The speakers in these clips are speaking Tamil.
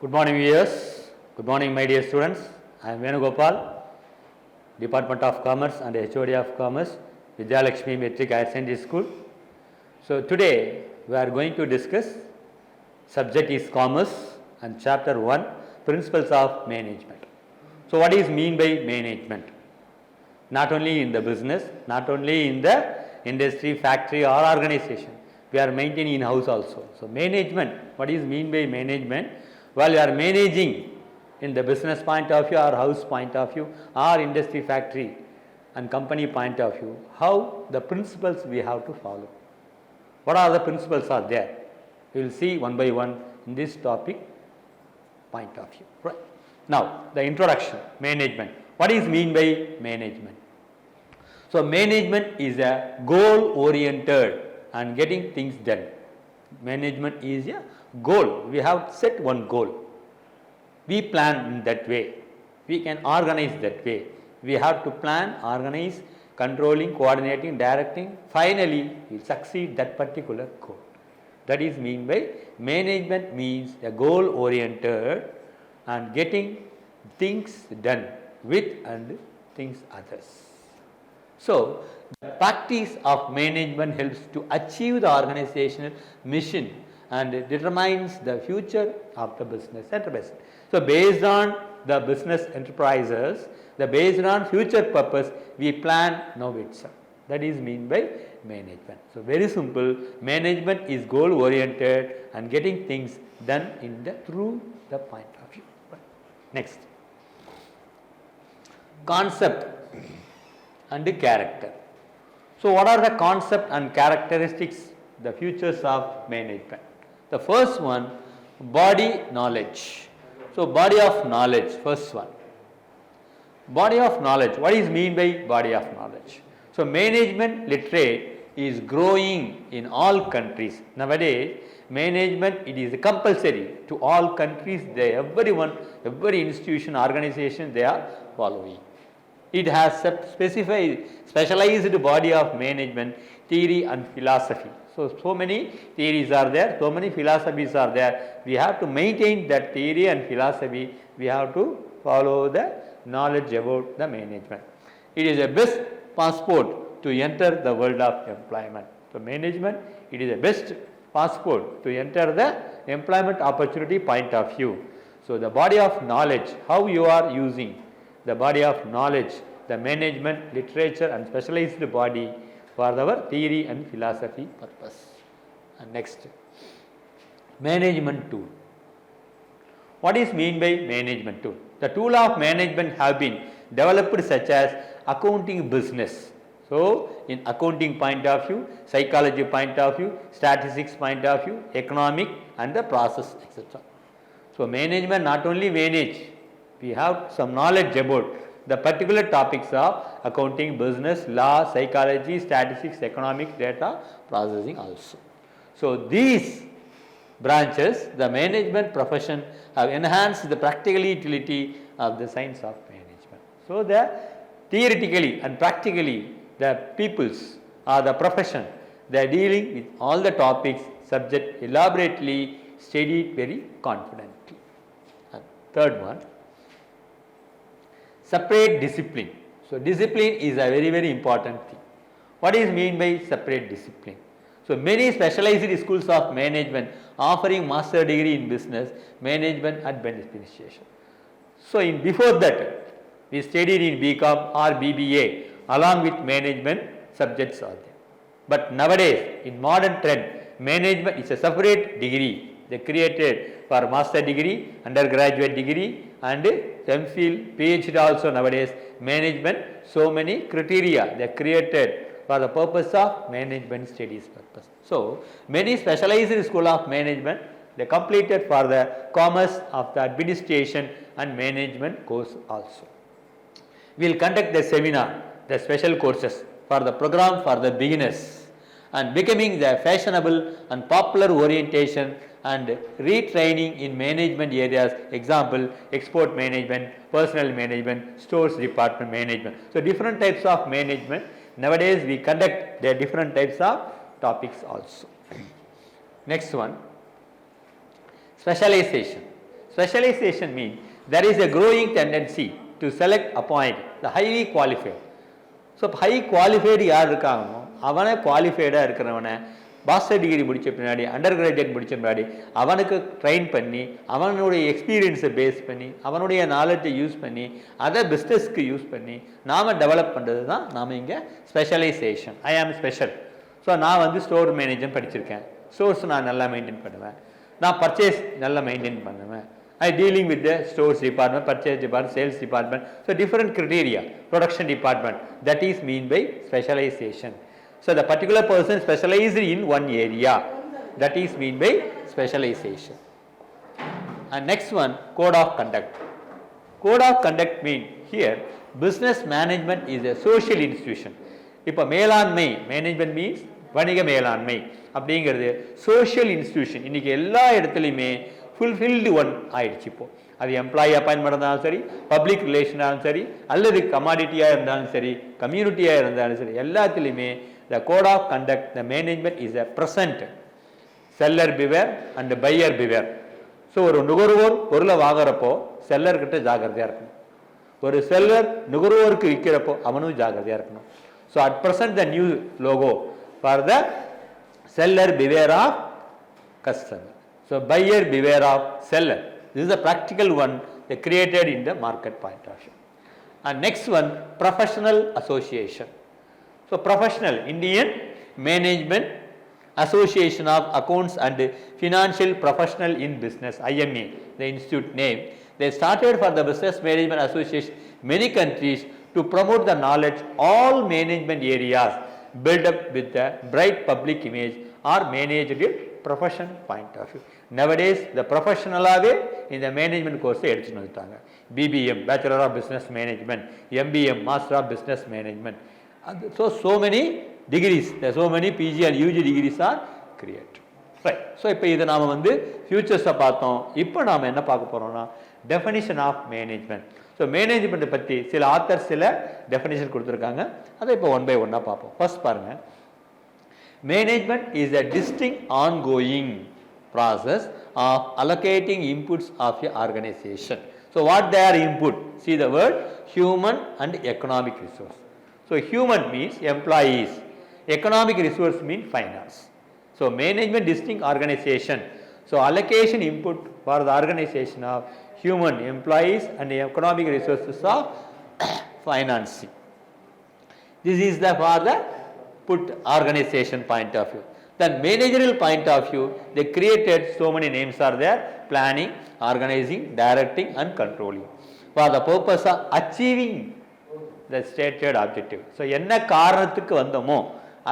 Good morning viewers, good morning my dear students. I am Venugopal, Department of Commerce and HOD of Commerce, Vidhyalakshmi Metric Higher Secondary School. So today we are going to discuss subject is commerce and chapter 1 principles of management. So what is mean by management? Not only in the business, not only in the industry, factory or organization, we are maintaining in house also. So management, what is mean by management? While you are managing in the business point of view or house point of view or industry, factory and company point of view, how the principles we have to follow. What are the principles are there? We will see one by one in this topic point of view. Right. Now the introduction, management. What is mean by management? So management is a goal oriented and getting things done. Management is a goal. We have set one goal. We plan in that way. We can organize that way. We have to plan, organize, controlling, coordinating, directing. Finally, we succeed that particular goal. That is mean by management means a goal oriented and getting things done with and things others. So, the practice of management helps to achieve the organizational mission and determines the future of the business enterprise. So, based on the business enterprises, based on future purpose, we plan now itself. That is mean by management. So, very simple, management is goal oriented and getting things done in the through the point of view. Next, concept and character. So, what are the concept and characteristics, the features of management? The first one, body knowledge. So, body of knowledge, first one. Body of knowledge, what is mean by body of knowledge? So, management literate is growing in all countries. Nowadays, management, it is compulsory to all countries, everyone, every institution, organization, they are following. It has specialized body of management, theory and philosophy. So many theories are there, so many philosophies are there. We have to maintain that theory and philosophy. We have to follow the knowledge about the management. It is a best passport to enter the world of employment. So management, it is a best passport to enter the employment opportunity point of view. So the body of knowledge, how you are using the body of knowledge, the management, literature and specialized body for our theory and philosophy purpose. And next, management tool. What is mean by management tool? The tool of management have been developed such as accounting business. So, in accounting point of view, psychology point of view, statistics point of view, economic and the process, etc. So, management not only manage, we have some knowledge about the particular topics of accounting, business, law, psychology, statistics, economics, data processing also. So, these branches, the management profession have enhanced the practical utility of the science of management. So, the theoretically and practically the peoples or the profession, they are dealing with all the topics, subject elaborately, studied very confidently. And third one, separate discipline. So, discipline is a very, very important thing. What is mean by separate discipline? So, many specialized schools of management offering master degree in business, management and administration. So, before that, we studied in B.Com or BBA along with management subjects are there. But nowadays, in modern trend, management is a separate degree. They created for master degree, undergraduate degree and MPhil, PhD also nowadays, management, so many criteria they created for the purpose of management studies purpose. So, many specialized school of management, they completed for the commerce of the administration and management course also. We will conduct the seminar, the special courses for the program for the beginners and becoming the fashionable and popular orientation and retraining in management areas, example, export management, personnel management, stores department management. So, different types of management, nowadays we conduct the different types of topics also. Next one, specialization. Specialization means there is a growing tendency to select, appoint the highly qualified. So high qualified யார் இருக்காங்களோ அவனை குவாலிஃபைடாக இருக்கிறவனை மாஸ்டர் டிகிரி முடித்த பின்னாடி அண்டர் கிராஜுவேட் முடித்த பின்னாடி அவனுக்கு ட்ரெயின் பண்ணி அவனுடைய எக்ஸ்பீரியன்ஸை பேஸ் பண்ணி அவனுடைய நாலேஜை யூஸ் பண்ணி அதை பிஸ்னஸ்க்கு யூஸ் பண்ணி நாம் டெவலப் பண்ணுறது தான் நாம் இங்கே ஸ்பெஷலைசேஷன். ஐ ஆம் ஸ்பெஷல். ஸோ நான் வந்து ஸ்டோர் மேனேஜர் படிச்சிருக்கேன். ஸ்டோர்ஸ் நான் நல்லா மெயின்டைன் பண்ணுவேன். நான் பர்ச்சேஸ் நல்லா மெயின்டைன் பண்ணுவேன். I dealing with the stores department, purchase department, sales department. So different criteria, production department. That is mean by specialization. So the particular person specialized in one area. That is mean by specialization. And next one, code of conduct. Code of conduct mean here business management is a social institution. இப்போ மேலாண்மை, மேனேஜ்மெண்ட் மீன்ஸ் வணிக மேலாண்மை அப்படிங்கிறது சோஷியல் இன்ஸ்டிடியூஷன். இன்றைக்கி எல்லா இடத்துலையுமே ஃபுல்ஃபில்டு ஒன் ஆயிடுச்சு. இப்போது அது எம்ப்ளாயி அப்பாயின்மெண்ட் இருந்தாலும் சரி, பப்ளிக் ரிலேஷனாலும் சரி, அல்லது கமாடிட்டியாக இருந்தாலும் சரி, கம்யூனிட்டியாக இருந்தாலும் சரி, எல்லாத்துலேயுமே the code of conduct, the management is a present. Seller beware and buyer beware. So ஒரு நுகர்வோர் பொருளை வாங்குறப்போ செல்லர்கிட்ட ஜாகிரதையாக இருக்கணும். ஒரு செல்லர் நுகர்வோருக்கு விற்கிறப்போ அவனும் ஜாகிரதையாக இருக்கணும். So at present the new logo for the seller beware of customer. So buyer beware of seller. This is a practical one they created in the market point of view. And next one, professional association. So professional, Indian Management Association of Accounts and Financial Professional in Business, IMA, the institute name. They started for the Business Management Association many countries to promote the knowledge all management areas build up with a bright public image or managed profession point of view. Nowadays the professionalaவே இந்த மேனேஜ்மெண்ட் கோர்ஸை எடுத்துன்னு வந்துட்டாங்க. BBM, bachelor of business management, MBM, master of business management. So many degrees, so many PG and UG degrees are created. Right. So இப்போ இதை நாம் வந்து ஃபியூச்சர்ஸை பார்த்தோம். இப்போ நாம் என்ன பார்க்க போகிறோம்னா டெஃபினிஷன் ஆஃப் மேனேஜ்மெண்ட். ஸோ மேனேஜ்மெண்ட்டை பற்றி சில ஆத்தர்ஸ் சில டெஃபினிஷன் கொடுத்துருக்காங்க. அதை இப்போ ஒன் பை ஒன்னாக பார்ப்போம். ஃபர்ஸ்ட் பாருங்கள், management is a distinct ongoing process of allocating inputs of a organization. So what they are input? See the word human and economic resource. So human means employees, economic resource means finance. So management distinct organization. So allocation input for the organization of human employees and the economic resources of financing. This is the for the put organization point of view. Then managerial point of view, they created so many names are there: planning, organizing, directing and controlling for the purpose of achieving the stated objective. So என்ன காரணத்துக்கு வந்தோமோ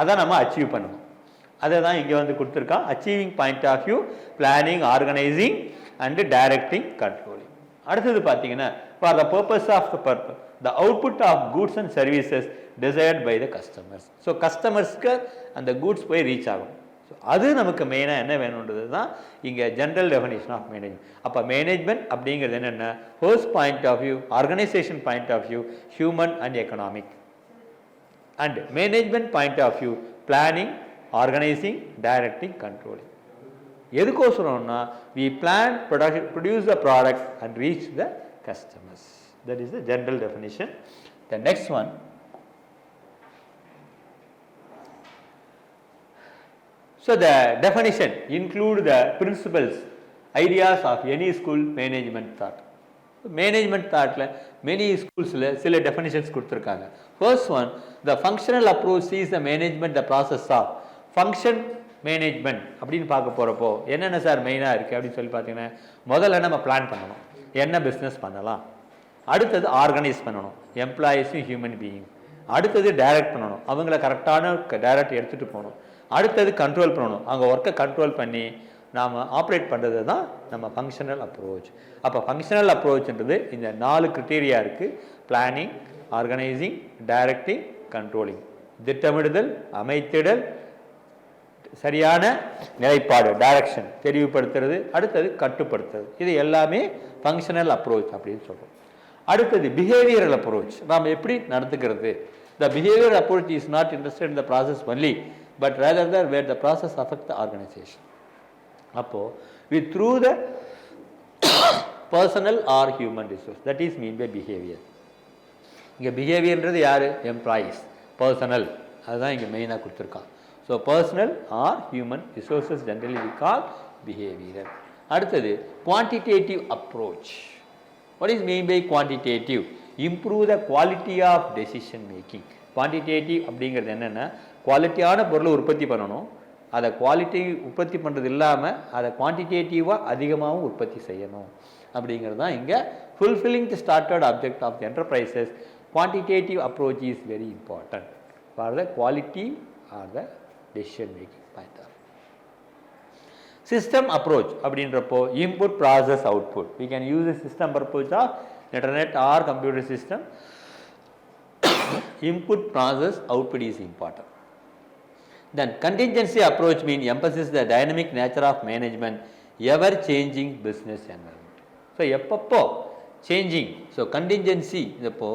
அதை நம்ம அச்சீவ் பண்ணணும். அதை தான் இங்கே வந்து கொடுத்துருக்கான். Achieving point of view, planning, organising and directing, controlling. அடுத்தது பார்த்தீங்கன்னா for the purpose of the purpose the output of goods and services desired by the customers. So கஸ்டமர்ஸ்க்கு அந்த கூட்ஸ் போய் ரீச் ஆகும். ஸோ அது நமக்கு மெயினாக என்ன வேணுன்றது தான் இங்கே ஜென்ரல் டெஃபினேஷன் ஆஃப் மேனேஜ்மெண்ட். அப்போ மேனேஜ்மெண்ட் அப்படிங்கிறது என்னென்ன? First point of view, organisation point of view, human and economic. And management point of view, planning, organising, directing, controlling. எதுக்கோசரம்னா we plan, produce the product and reach the customers. That is the general definition. The next one, so the definition include the principles, ideas of any school management thought. Management thoughtல many schools-ல சில definitions கொடுத்திருக்காங்க. First one, the functional approach sees the management the process of function management. அப்படின்னு பார்க்க போகிறப்போ என்னென்ன சார் மெயினாக இருக்குது அப்படின்னு சொல்லி பார்த்தீங்கன்னா, முதல்ல நம்ம பிளான் பண்ணணும், என்ன பிஸ்னஸ் பண்ணலாம். அடுத்தது ஆர்கனைஸ் பண்ணணும், எம்ப்ளாயீஸும் ஹியூமன் பீயிங். அடுத்தது டைரக்ட் பண்ணணும், அவங்கள கரெக்டான டைரக்ட் எடுத்துகிட்டு போகணும். அடுத்தது கண்ட்ரோல் பண்ணணும், அவங்க ஒர்க்கை கண்ட்ரோல் பண்ணி நாம் ஆப்ரேட் பண்ணுறது தான் நம்ம ஃபங்க்ஷனல் அப்ரோச். அப்போ ஃபங்க்ஷனல் அப்ரோச்ன்றது இந்த 4 கிரிட்டீரியா இருக்குது: பிளானிங், ஆர்கனைசிங், டைரக்டிங், கண்ட்ரோலிங். திட்டமிடுதல், அமைத்திடல், சரியான நிலைப்பாடு, டைரக்ஷன் தெரிவுபடுத்துறது, அடுத்தது கட்டுப்படுத்துறது. இது எல்லாமே ஃபங்க்ஷனல் அப்ரோச் அப்படின்னு சொல்கிறோம். அடுத்தது பிஹேவியரல் அப்ரோச், நாம் எப்படி நடந்துக்கிறது. The behaviour approach is not interested in the process only, but rather தர் where the process affect the organisation. அப்போது we through the personal or human resource. That is mean by behavior. இங்கே பிஹேவியர்ன்றது யார்? எம்ப்ளாயீஸ். பர்சனல் அதுதான் இங்கே மெயினாக கொடுத்துருக்கான். So personal or human resources generally we call behaviour. அடுத்தது quantitative approach. What is mean by quantitative? Improve the quality of decision making. Quantitative அப்படிங்கிறது என்னென்னா குவாலிட்டியான பொருளை உற்பத்தி பண்ணணும், அதை குவாலிட்டி உற்பத்தி பண்ணுறது இல்லாமல் அதை குவான்டிடேட்டிவாக அதிகமாகவும் உற்பத்தி செய்யணும் அப்படிங்கிறது தான் இங்கே fulfilling the started object of the enterprises. Quantitative approach is very important for the quality or the decision making point of. System approach அப்படின்றப்போ input process output. We can use the system approach of internet or computer system. Input process output is important. Then contingency approach means emphasis the dynamic nature of management, ever changing business environment. So எப்பப்போ changing, so contingency இதப்போ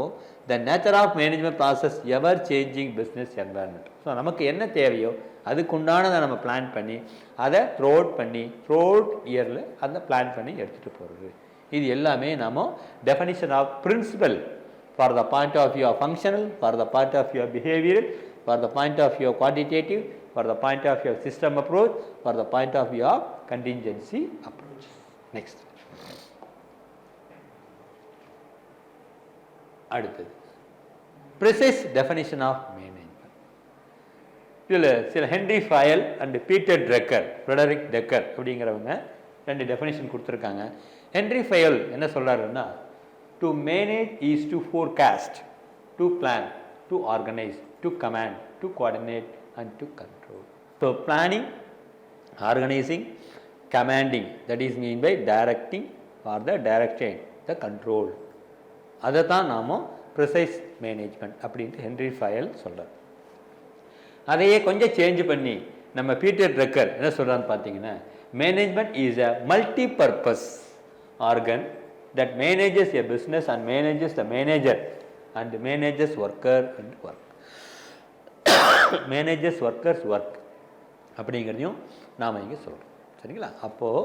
the nature of management process, ever changing business environment. So நமக்கு என்ன தேவையோ அதுக்குண்டானதை நம்ம பிளான் பண்ணி அதை த்ரோட் இயரில் அந்த பிளான் பண்ணி எடுத்துகிட்டு போகிறது. இது எல்லாமே நம்ம definition of principle for the point of view of functional, for the point of view of behavioural, for the point of view of quantitative, for the point of view of system approach, for the point of view of contingency approach. Next. அடுத்தது precise definition of management. இதில் சில Henry Fayol and Peter Drucker, Frederick Decker அப்படிங்கிறவங்க ரெண்டு டெஃபினிஷன் கொடுத்துருக்காங்க. ஹென்ரி ஃபயல் என்ன சொல்கிறாருன்னா, to manage is to forecast, to plan, to organize, to command, to coordinate and to control. So planning, organizing, commanding, that is mean by directing or the directing, the control. அதைத்தான் நாம ப்ரிசைஸ் மேனேஜ்மெண்ட் அப்படின்ட்டு ஹென்ரி ஃபயல் சொல்கிறார். அதையே கொஞ்சம் சேஞ்ச் பண்ணி நம்ம பீட்டர் ட்ரெக்கர் என்ன சொல்கிறான்னு பார்த்தீங்கன்னா, management is a multi purpose organ that manages a business and manages the manager and manages worker and work. Manages workers work அப்படிங்கிறதையும் நாம் இங்கே சொல்கிறோம். சரிங்களா? அப்போது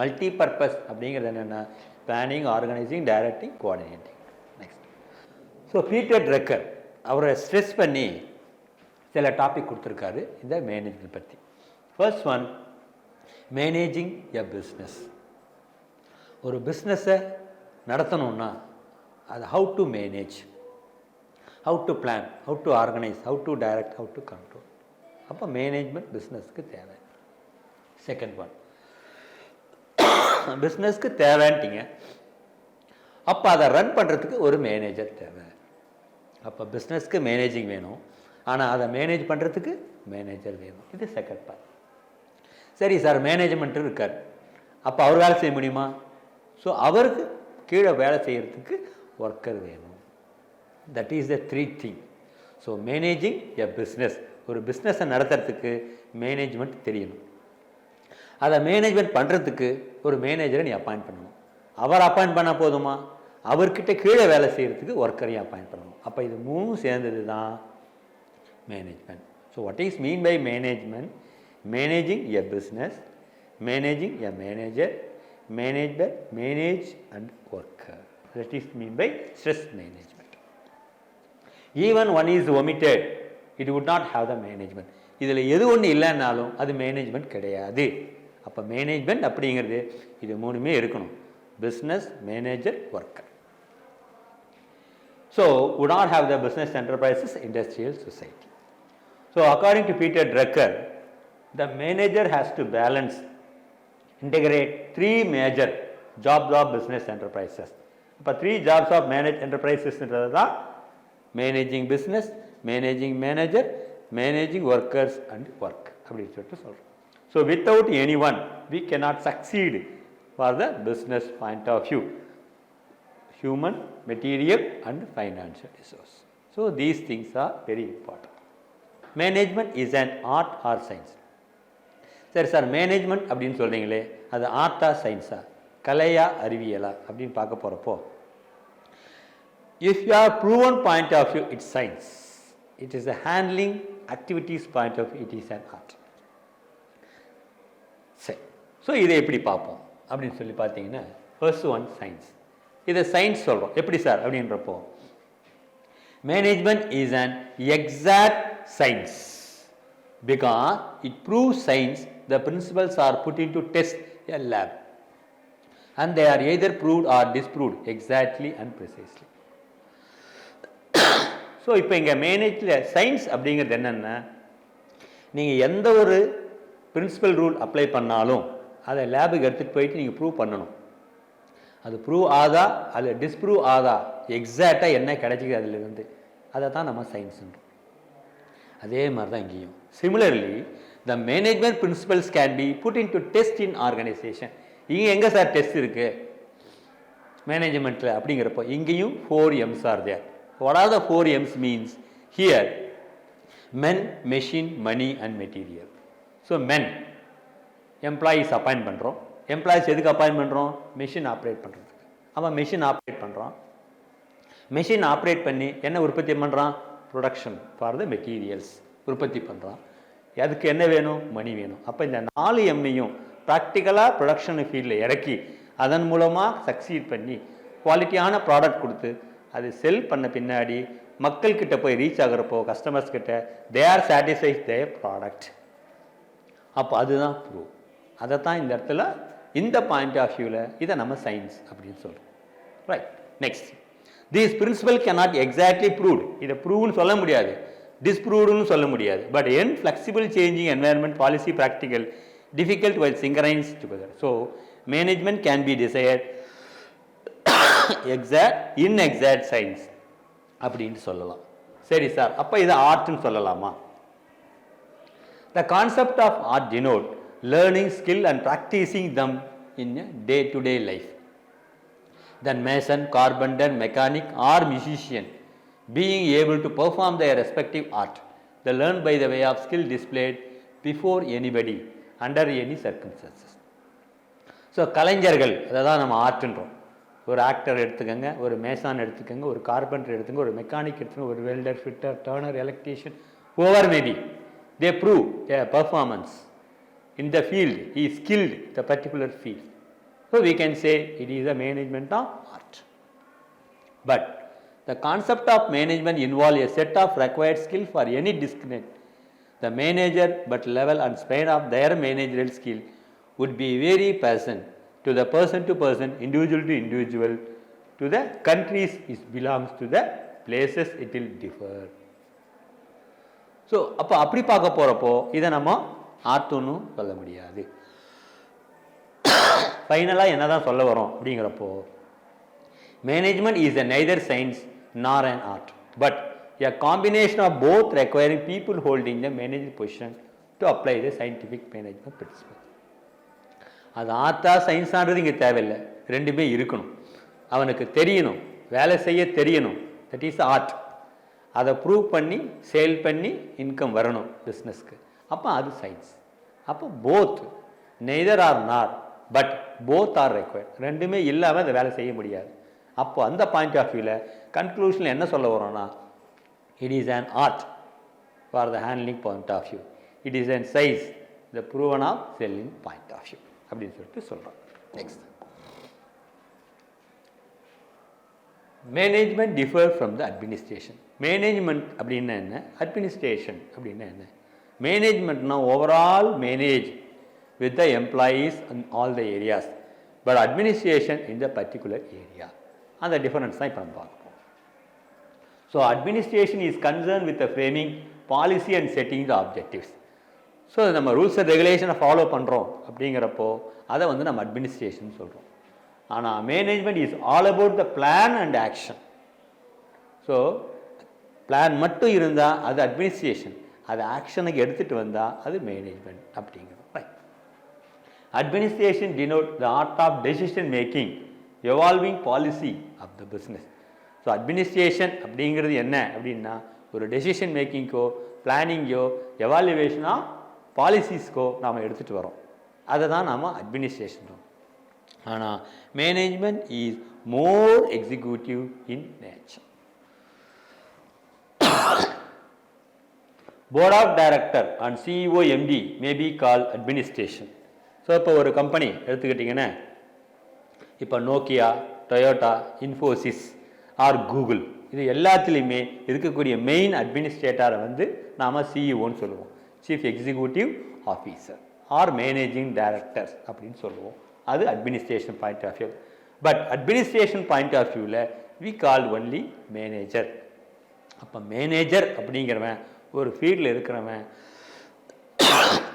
மல்டி பர்பஸ் அப்படிங்கிறது என்னென்னா planning, organising, directing, coordinating. Next. So Peter trekker அவரை ஸ்ட்ரெஸ் பண்ணி சில டாபிக் கொடுத்துருக்காரு இந்த மேனேஜ்மெண்ட் பற்றி. First one, managing a business. ஒரு பிஸ்னஸை நடத்தணுன்னா அது how to manage, how to plan, how to organize, how to direct, how to control. அப்போ மேனேஜ்மெண்ட் பிஸ்னஸ்க்கு தேவை. செகண்ட் ஒன், பிஸ்னஸ்க்கு தேவைன்ட்டிங்க, அப்போ அதை ரன் பண்ணுறதுக்கு ஒரு மேனேஜர் தேவை. அப்போ பிஸ்னஸ்க்கு மேனேஜிங் வேணும், ஆனால் அதை மேனேஜ் பண்ணுறதுக்கு மேனேஜர் வேணும். இது செகண்ட் பார்ட். சரி சார், மேனேஜ்மெண்ட் இருக்கார், அப்போ அவர் வேலை செய்ய முடியுமா? ஸோ அவருக்கு கீழே வேலை செய்கிறதுக்கு ஒர்க்கர் வேணும். That is the three thing. So managing a business, ஒரு பிஸ்னஸை நடத்துறதுக்கு மேனேஜ்மெண்ட் தெரியணும். அதை மேனேஜ்மெண்ட் பண்ணுறதுக்கு ஒரு மேனேஜரை நீ அப்பாயிண்ட் பண்ணணும். அவர் அப்பாயிண்ட் பண்ணால் போதுமா? அவர்கிட்ட கீழே வேலை செய்கிறதுக்கு ஒர்க்கரையும் அப்பாயிண்ட் பண்ணணும். அப்போ இது மூணும் சேர்ந்தது தான் management. So what is mean by management? Managing a business, managing a manager, manage and worker. That is mean by stress management. Even one is omitted, it would not have the management. இதில் எது ஒன்று இல்லைன்னாலும் அது மேனேஜ்மெண்ட் கிடையாது. அப்போ மேனேஜ்மெண்ட் அப்படிங்கிறது இது மூணுமே இருக்கணும். Business, manager, worker. So would not have the business enterprises, industrial society. So according to Peter Drucker, the manager has to balance, integrate three major jobs of business enterprises. இப்போ த்ரீ ஜாப்ஸ் ஆஃப் மேனேஜ் என்டர்பிரைசஸ்ன்றது தான் managing business, managing manager, managing workers and work அப்படின்னு சொல்லிட்டு சொல்கிறோம். So without any one we cannot succeed for the business point of view, human, material and financial resource. So these things are very important. Management is an art or science. சரி சார், மேனேஜ்மெண்ட் அப்படின்னு சொல்கிறீங்களே, அது ஆர்ட்டா சயின்ஸா, கலையா அறிவியலா அப்படின்னு பார்க்க போகிறப்போ, if you are proven point of view it's science, it is a handling activities point of view it is an art. சரி, ஸோ இதை எப்படி பார்ப்போம் அப்படின்னு சொல்லி பார்த்தீங்கன்னா, ஃபர்ஸ்ட் ஒன் சயின்ஸ். இதை சயின்ஸ் சொல்கிறோம். எப்படி சார் அப்படின்றப்போ, management is an exact science because it proves science the principles are put into test a lab and they are either proved or disproved exactly and precisely. So இப்போ இங்கே மேனேஜில் சயின்ஸ் அப்படிங்கிறது என்னென்னா, நீங்கள் எந்த ஒரு பிரின்சிபல் ரூல் அப்ளை பண்ணாலும் அதை லேபுக்கு எடுத்துகிட்டு போயிட்டு நீங்கள் ப்ரூவ் பண்ணணும். அது ப்ரூவ் ஆதா அது டிஸ்ப்ரூவ் ஆதா எக்ஸாக்டாக என்ன கிடைச்சிது அதிலிருந்து, அதை தான் நம்ம சயின்ஸுன்றோம். அதே மாதிரி தான் இங்கேயும். Similarly the management principles can be put in to test in organisation. இங்கே எங்கே சார் டெஸ்ட் இருக்குது மேனேஜ்மெண்ட்டில் அப்படிங்கிறப்போ, இங்கேயும் 4 M's are there. What are the 4 M's means here men, machine, money and material. So men employees appoint பண்ணுறோம். எம்ப்ளாயீஸ் எதுக்கு அப்பாயின்ட் பண்ணுறோம்? மெஷின் ஆப்ரேட் பண்ணுறதுக்கு. அவன் மெஷின் ஆப்ரேட் பண்ணுறான். மெஷின் ஆப்ரேட் பண்ணி என்ன உற்பத்தி பண்ணுறான்? ப்ரொடக்ஷன் ஃபார் த மெட்டீரியல்ஸ் உற்பத்தி பண்ணுறான். அதுக்கு என்ன வேணும்? மணி வேணும். அப்போ இந்த 4 Mஐயும் ப்ராக்டிக்கலாக ப்ரொடக்ஷன் ஃபீல்டில் இறக்கி அதன் மூலமாக சக்சீட் பண்ணி குவாலிட்டியான ப்ராடக்ட் கொடுத்து அது செல் பண்ண பின்னாடி மக்கள்கிட்ட போய் ரீச் ஆகிறப்போ கஸ்டமர்ஸ் கிட்ட they are satisfied their product. அப்போ அதுதான் ப்ரூவ். அதை தான் இந்த இடத்துல இந்த பாயிண்ட் ஆஃப் வியூவில் இதை நம்ம சயின்ஸ் அப்படின்னு சொல்கிறோம். Right. Next, these principle cannot exactly proved. இதை ப்ரூவ்னு சொல்ல முடியாது, டிஸ்ப்ரூவ்டுன்னு சொல்ல முடியாது. But in flexible changing environment policy practical difficult while synchronized together. So management can be desired exact inexact science அப்படின்னு சொல்லலாம். சரி சார், அப்போ இதை ஆர்ட்னு சொல்லலாமா? The concept of art denote learning skill and practicing them in a day-to-day life. Then mason, carpenter, mechanic or musician being able to perform their respective art, they learn by the way of skill displayed before anybody under any circumstances. So கலைஞர்கள், அதை தான் நம்ம ஆர்ட்ன்றோம். ஒரு ஆக்டர் எடுத்துக்கோங்க, ஒரு மேசான் எடுத்துக்கோங்க, ஒரு கார்பெண்டர் எடுத்துக்கோங்க, ஒரு மெக்கானிக் எடுத்துக்கோங்க, ஒரு welder, fitter, turner, electrician, whoever may be, they prove their performance in the field, he is skilled in the particular field. So we can say it is a management of art. But the concept of management involves a set of required skill for any discipline. The manager but level and span of their managerial skill would be vary person to person, individual to individual, to the countries it belongs to, the places it will differ. So அப்போ அப்படி பார்க்க போகிறப்போ இதை நம்ம ஆர்ட்னு சொல்ல முடியாது. ஃபைனலாக என்ன தான் சொல்ல வரோம் அப்படிங்கிறப்போ, management is a neither science nor an art but a combination of both requiring people holding the managerial position to apply the scientific management principle. அது ஆர்ட்டா சயின்ஸான்றது இங்கே தேவையில்லை, ரெண்டுமே இருக்கணும். அவனுக்கு தெரியணும், வேலை செய்ய தெரியணும், தட் இஸ் ஆர்ட். அதை ப்ரூவ் பண்ணி சேல் பண்ணி இன்கம் வரணும் பிஸ்னஸ்க்கு, அப்போ அது சயின்ஸ். அப்போ போத், நெய்தர் ஆர் நார் பட் போத் ஆர் ரெக்வயர்ட். ரெண்டுமே இல்லாமல் அதை வேலை செய்ய முடியாது. அப்போ அந்த பாயிண்ட் ஆஃப் வியூவில் கன்க்ளூஷனில் என்ன சொல்ல வரோம்னா, it is an art for the handling point of view, it is an size the proven of selling point of view அப்படின்னு சொல்லிட்டு சொல்கிறோம். Next, management differ from the administration. Management அப்படின்னா என்ன, அட்மினிஸ்ட்ரேஷன் அப்படின்னா என்ன? மேனேஜ்மெண்ட்னா overall manage with the employees in all the areas, but administration in the particular area. And the difference தான் இப்போ நம்ம பார்ப்போம். So administration is concerned with the framing policy and setting the objectives. So நம்ம ரூல்ஸ் அண்ட் ரெகுலேஷனை ஃபாலோ பண்ணுறோம் அப்படிங்கிறப்போ அதை வந்து நம்ம அட்மினிஸ்ட்ரேஷன் சொல்கிறோம். ஆனால் management is all about the plan and action. So plan மட்டும் இருந்தால் அது அட்மினிஸ்ட்ரேஷன், அது ஆக்ஷனுக்கு எடுத்துகிட்டு வந்தால் அது மேனேஜ்மெண்ட் அப்படிங்கிறோம். Right. Administration denotes the art of decision making, evolving policy of the business. So administration அப்படிங்கிறது என்ன அப்படின்னா, ஒரு டெசிஷன் மேக்கிங்கோ பிளானிங்கோ எவாலுவேஷனோ பாலிசிஸ்க்கோ நாம் எடுத்துகிட்டு வரோம், அதை தான் நாம் அட்மினிஸ்ட்ரேஷன். ஆனால் management is more executive in nature. Board of director and CEO MD may be call administration. So இப்போ ஒரு கம்பெனி எடுத்துக்கிட்டிங்கன்னா, இப்போ Nokia, Toyota, Infosys or Google இது எல்லாத்துலேயுமே இருக்கக்கூடிய மெயின் அட்மினிஸ்ட்ரேட்டரை வந்து நாம் சிஇஓன்னு சொல்லுவோம், chief executive officer or managing directors அப்படின்னு சொல்லுவோம். அது administration point of view. But administration point of வியூவில் வி கால் ஒன்லி மேனேஜர். அப்போ மேனேஜர் அப்படிங்கிறவன் ஒரு ஃபீல்டில் இருக்கிறவன்,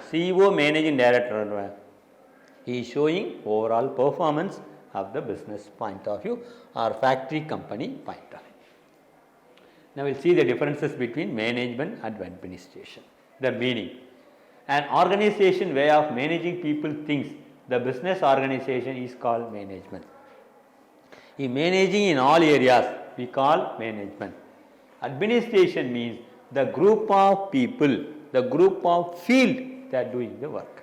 CEO managing டைரக்டர்வன், he is showing overall performance of the business point of view or factory company point of view. Now we will see the differences between management and administration. The meaning: an organization way of managing people thinks the business organization is called management. In managing in all areas we call management. Administration means the group of people, the group of field that are doing the work.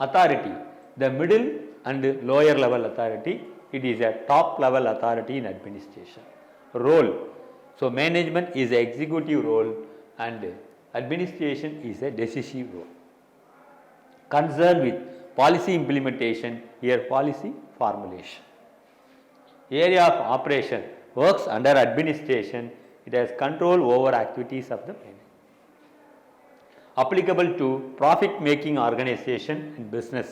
Authority: the middle and lower level authority, it is a top level authority in administration. Role: so management is an executive role and administration is a decisive role. Concerned with policy implementation, here policy formulation. Area of operation: works under administration, it has control over activities of the management. Applicable to profit making organization and business,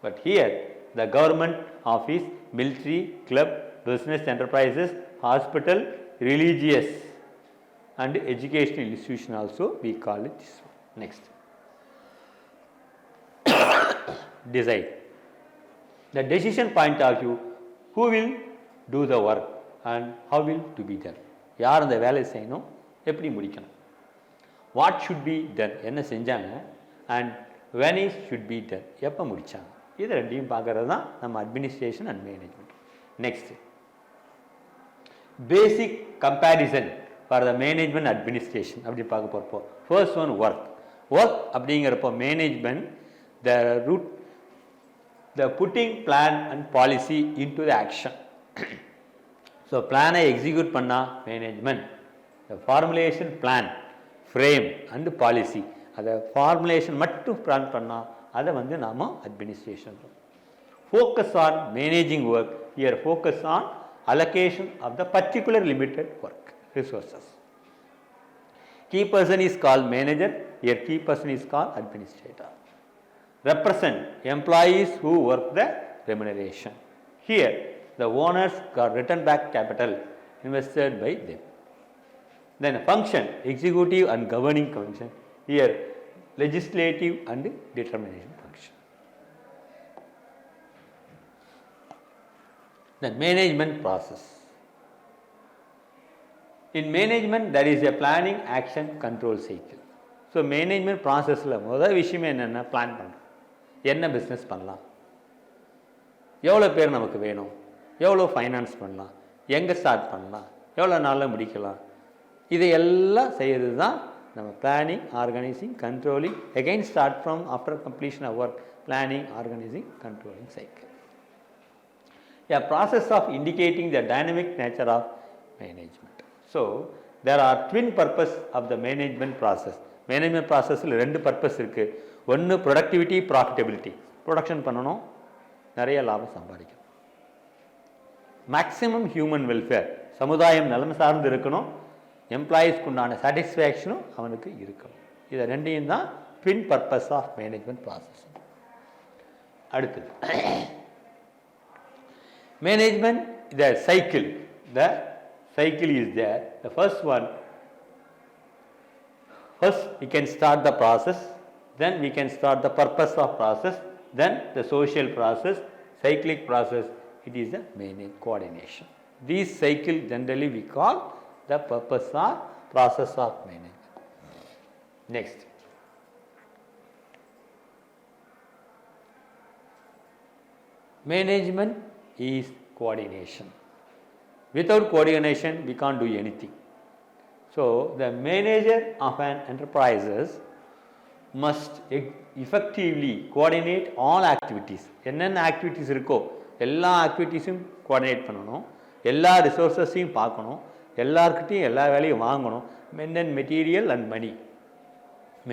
but here the government office, military, club, business enterprises, hospital, religious and educational institution also we call it this one. Next, decide: the decision point of view, who will do the work and how will to be done. யார் அந்த வேலை செய்யணும், எப்படி முடிக்கணும். What should be done, என்ன செஞ்சாங்க, and when it should be done, எப்போ முடித்தாங்க. இது ரெண்டையும் பார்க்கறது தான் நம்ம administration and management. Next, basic comparison for the management administration அப்படி பார்க்க போகிறப்போ, ஃபர்ஸ்ட் ஒன் ஒர்க். ஒர்க் அப்படிங்கிறப்போ management the root the putting plan and policy into the action. So பிளானை எக்ஸிக்யூட் பண்ணால் management, the formulation plan, frame and policy, அதை ஃபார்முலேஷன் மட்டும் பிளான் பண்ணால் அதை வந்து நாம் administration. Focus on managing work, here focus on allocation of the particular limited work resources. Key person is called manager, here key person is called administrator. Represent employees who work the remuneration, here the owners got return back capital invested by them. Then function, executive and governing function, here legislative and determination function. The management process. In management there is a planning, action, control cycle. So management processல முதல் விஷயம் என்னென்ன, பிளான் பண்ணுறோம், என்ன பிஸ்னஸ் பண்ணலாம், எவ்வளோ பேர் நமக்கு வேணும், எவ்வளோ ஃபைனான்ஸ் பண்ணலாம், எங்கே ஸ்டார்ட் பண்ணலாம், எவ்வளோ நாளில் முடிக்கலாம், இதையெல்லாம் செய்கிறது தான் நம்ம planning, organising, controlling. Again start from after completion of work, planning, organising, controlling cycle. A process of indicating the dynamic nature of management. So there are twin purpose of the management process. Management processல ரெண்டு பர்பஸ் இருக்கு. ஒன்று ப்ரொடக்டிவிட்டி, ப்ராஃபிட்டபிலிட்டி. ப்ரொடக்ஷன் பண்ணணும், நிறைய லாபம் சம்பாதிக்கணும். மேக்ஸிமம் ஹியூமன் வெல்ஃபேர், சமுதாயம் நலம் சார்ந்து இருக்கணும், எம்ப்ளாயீஸ்க்கு உண்டான சாட்டிஸ்ஃபேக்ஷனும் அவனுக்கு இருக்கணும். இதை ரெண்டையும் தான் twin purpose of management process. அடுத்தது management, the cycle is there. The first one, first we can start the process, then we can start the purpose of process, then the social process, cyclic process, it is the management coordination. These cycle generally we call the purpose or process of management. Next, management is coordination. Without coordination we can't do anything. So the manager of an enterprises must effectively coordinate all activities. என்னென்ன ஆக்டிவிட்டீஸ் இருக்கோ எல்லா ஆக்டிவிட்டீஸும் கோஆர்டினேட் பண்ணணும், எல்லா ரிசோர்ஸஸையும் பார்க்கணும், எல்லாருக்கிட்டையும் எல்லா வேலையும் வாங்கணும். Men and material and money,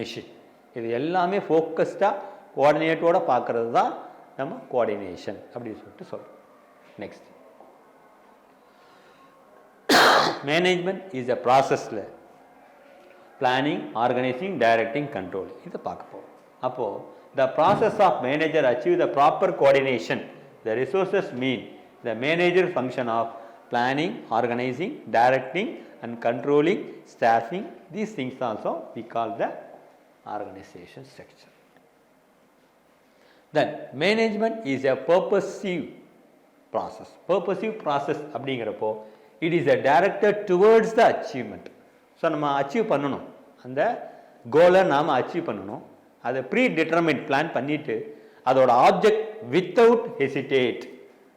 machine, இது எல்லாமே ஃபோக்கஸ்டாக கோஆர்டினேட்டோடு பார்க்குறது தான் நம்ம கோஆர்டினேஷன் அப்படின்னு சொல்லிட்டு சொல்கிறோம். நெக்ஸ்ட், மேனேஜ்மெண்ட் இஸ் எ ப்ராசஸில் பிளானிங், ஆர்கனைசிங், டைரக்டிங், கண்ட்ரோல் இதை பார்க்க போகிறோம். அப்போது the process of manager achieve the proper coordination, the resources mean the manager function of planning, organizing, directing and controlling, staffing. These things also we call the organization structure. Then management is a purposive process. Purposive process அப்படிங்கிறப்போ it is a directed towards the achievement. So நம்ம அச்சீவ் பண்ணணும், அந்த கோலை நாம் அச்சீவ் பண்ணணும், அதை ப்ரீ டிட்டர்மைன் பிளான் பண்ணிவிட்டு அதோட object without hesitate,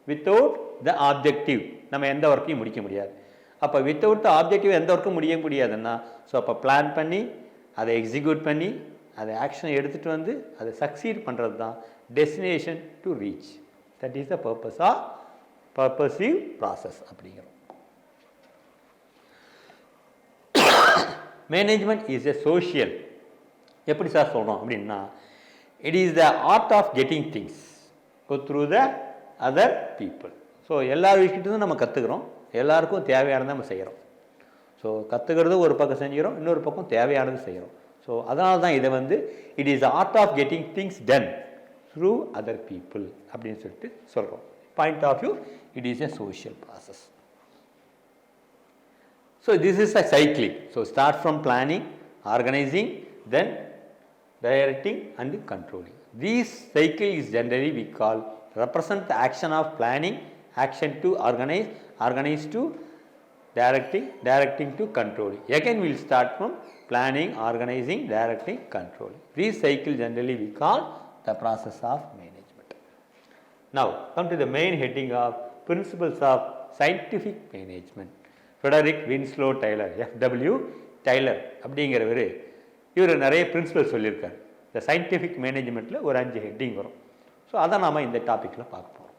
without the objective நம்ம எந்த ஒர்க்கையும் முடிக்க முடியாது. அப்போ வித்தவுட் த ஆப்ஜெக்டிவ் எந்த ஒர்க்கும் முடிய முடியாதுன்னா, ஸோ அப்போ பிளான் பண்ணி அதை எக்ஸிக்யூட் பண்ணி அதை ஆக்ஷனை எடுத்துகிட்டு வந்து அதை சக்சீட் பண்ணுறது தான் destination to reach. That is the purpose of purposive process அப்படிங்கிறோம். Management is a social. எப்படி சார் சொல்கிறோம் அப்படின்னா, it is the art of getting things through the other people. So எல்லா விஷயத்தையும் நம்ம கற்றுக்குறோம், எல்லாருக்கும் தேவையானதை நம்ம செய்கிறோம். ஸோ கற்றுக்கிறது ஒரு பக்கம் செஞ்சுக்கிறோம், இன்னொரு பக்கம் தேவையானது செய்கிறோம். ஸோ அதனால தான் இதை வந்து it is art of getting things done through other people அப்படின்னு சொல்லிட்டு சொல்கிறோம். Point of view, it is a social process. So this is a cyclic. So start from planning, organizing, then directing and controlling. This cycle is generally we call represent the action of planning, action to organize, organize to directing, directing to controlling. Again we will start from planning, organizing, directing, controlling. This cycle generally we call the process of management. Now come to the main heading of principles of scientific management. Frederick Winslow Taylor, FW Taylor அப்படிங்கிறவர் இவர் நிறைய பிரின்சிபல் சொல்லியிருக்கார். இந்த சயின்டிஃபிக் மேனேஜ்மெண்ட்டில் ஒரு 5 ஹெட்டிங் வரும். ஸோ அதை நாம் இந்த டாப்பிக்கில் பார்க்க போகிறோம்.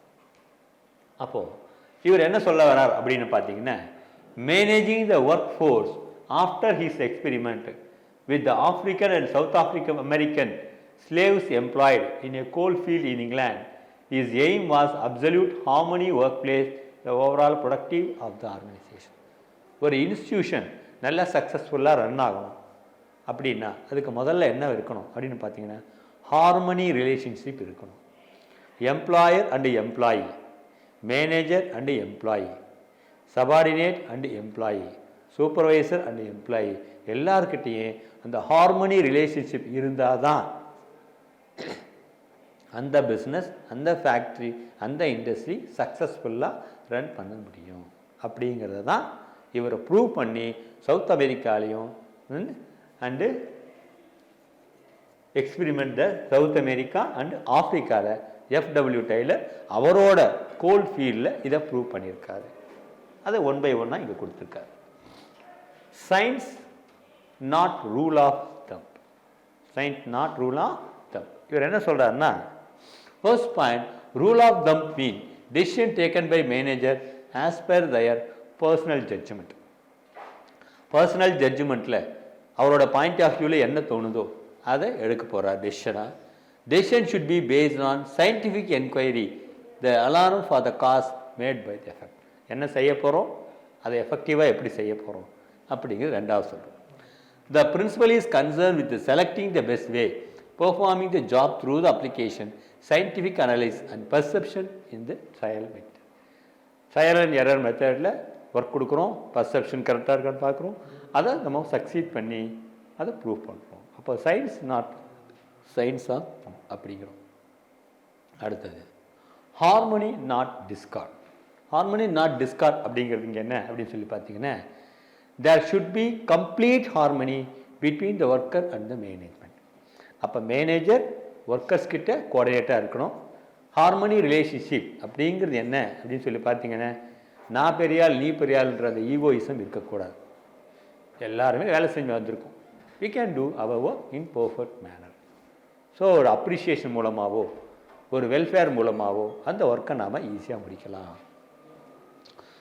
அப்போது இவர் என்ன சொல்ல வரார் அப்படின்னு பார்த்தீங்கன்னா, managing the work force after his experiment with the African and South American slaves employed in a coal field in England, his aim was absolute harmony work place the overall productive of the organisation. ஒரு இன்ஸ்டியூஷன் நல்லா சக்ஸஸ்ஃபுல்லாக ரன் ஆகணும் அப்படின்னா அதுக்கு முதல்ல என்ன இருக்கணும் அப்படின்னு பார்த்தீங்கன்னா, ஹார்மனி ரிலேஷன்ஷிப் இருக்கணும். Employer and employee, manager and employee, subordinate and employee, supervisor and employee எல்லாருக்கிட்டேயும் அந்த ஹார்மனி ரிலேஷன்ஷிப் இருந்தால் தான் அந்த பிஸ்னஸ், அந்த ஃபேக்ட்ரி, அந்த இண்டஸ்ட்ரி சக்ஸஸ்ஃபுல்லாக ரன் பண்ண முடியும். அப்படிங்கிறத தான் இவரை ப்ரூவ் பண்ணி சவுத் அமெரிக்காலையும் and experiment the south America and ஆஃப்ரிக்காவில் FW டைலர் அவரோட கோல் ஃபீல்டில் இதை ப்ரூவ் பண்ணியிருக்காரு. அதை 1 by 1 இங்கே கொடுத்துருக்காரு. Science not rule of thumb. Science not rule of thumb. இவர் என்ன சொல்கிறாருன்னா, first point, rule of thumb mean decision taken by manager as per their personal judgement. Personal ஜட்ஜ்மெண்ட்டில் அவரோட பாயிண்ட் ஆஃப் வியூவில் என்ன தோணுதோ அதை எடுக்க போகிறார் டெசிஷனாக. Decision should be based on scientific enquiry, the alarm for the cause made by the effect. என்ன செய்ய போகிறோம், அதை எஃபெக்டிவாக எப்படி செய்ய போகிறோம் அப்படிங்கிறது ரெண்டாவது சொல்கிறோம். The principle is concern with selecting the best way, performing the job through the application, scientific analyse and perception in the trial method. Trial and error மெத்தடில் ஒர்க் கொடுக்குறோம், பர்செப்ஷன் கரெக்டாக இருக்கான்னு பார்க்குறோம், அதை நம்ம சக்சீட் பண்ணி அதை ப்ரூவ் பண்ணுறோம். அப்போ சயின்ஸ் நாட் சயின்ஸ் ஆஃப் அப்படிங்கிறோம். அடுத்தது harmony not discord. Harmony not discord அப்படிங்கிறது இங்கே என்ன அப்படின்னு சொல்லி பார்த்தீங்கன்னா, there should be complete harmony between the worker and the management. அப்போ மேனேஜர் ஒர்க்கர்ஸ் கிட்ட கோஆர்டினேட்டாக இருக்கணும். ஹார்மனி ரிலேஷன்ஷிப் அப்படிங்கிறது என்ன அப்படின்னு சொல்லி பார்த்தீங்கன்னா, நான் பெரியாள் நீ பெரியாள்ன்ற அந்த ஈகோயிசம் இருக்கக்கூடாது. எல்லாருமே வேலை செஞ்சு வந்திருக்கோம். we can do our work in perfect manner. So ஒரு அப்ரிஷியேஷன் மூலமாகவோ ஒரு வெல்ஃபேர் மூலமாகவோ அந்த ஒர்க்கை நாம் ஈஸியாக முடிக்கலாம்.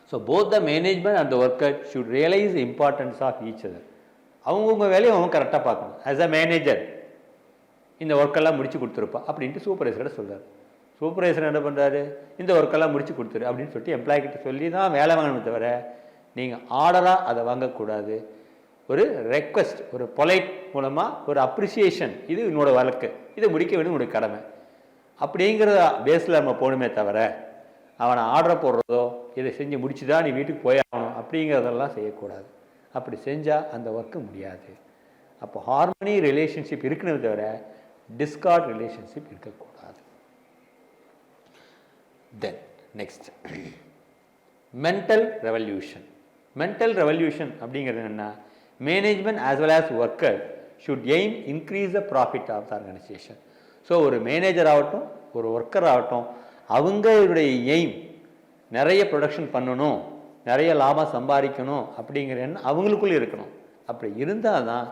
So both the management and the worker should realise the importance of each other. அவங்கவுங்க வேலையை அவங்க கரெக்டாக பார்க்கணும். ஆஸ் அ மேனேஜர் இந்த ஒர்க்கெல்லாம் முடிச்சு கொடுத்துருப்பா அப்படின்ட்டு சூப்பர்வைசர்கிட்ட சொல்கிறார். சூப்பர்வைசர் என்ன பண்ணுறாரு, இந்த ஒர்க்கெல்லாம் முடிச்சு கொடுத்துரு அப்படின்னு சொல்லிட்டு எம்ப்ளாய்கிட்ட சொல்லி தான் வேலை வாங்கணுமே தவிர நீங்கள் ஆர்டராக அதை வாங்கக்கூடாது. ஒரு ரெக்வஸ்ட், ஒரு பொலைட் மூலமாக ஒரு அப்ரிசியேஷன், இது என்னோட வழக்கு, இதை முடிக்க வேணும் என்னுடைய கடமை அப்படிங்கிற பேஸில் நம்ம போகணுமே தவிர அவனை ஆர்டர் போடுறதோ இதை செஞ்சு முடிச்சு தான் நீ வீட்டுக்கு போயாகணும் அப்படிங்கிறதெல்லாம் செய்யக்கூடாது. அப்படி செஞ்சால் அந்த ஒர்க்கு முடியாது. அப்போ ஹார்மனி ரிலேஷன்ஷிப் இருக்கணுமே தவிர டிஸ்கார்ட் ரிலேஷன்ஷிப் இருக்கக்கூடாது. Then next mental revolution. Mental revolution அப்படிங்கிறது என்னென்னா, management as well as worker should aim increase the profit of the organisation. So ஒரு மேனேஜர் ஆகட்டும், ஒரு ஒர்க்கர் ஆகட்டும், அவங்களுடைய எய்ம் நிறைய ப்ரொடக்ஷன் பண்ணணும், நிறைய லாபம் சம்பாதிக்கணும் அப்படிங்கிற எண்ணம் அவங்களுக்குள்ளே இருக்கணும். அப்படி இருந்தால் தான்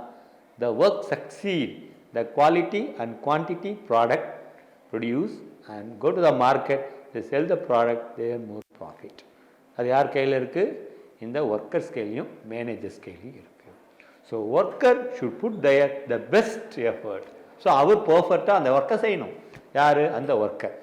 the work succeed, the quality and quantity product produce and go to the market, they sell the product, they earn more profit. அது யார் கையில் இருக்குது? இந்த ஒர்க்கர்ஸ் கையிலையும் மேனேஜர்ஸ் கையிலையும் இருக்குது. So worker should put the best effort. So அவர் பர்ஃபெக்டாக அந்த ஒர்க்கை செய்யணும். யார்? அந்த ஒர்க்கர்.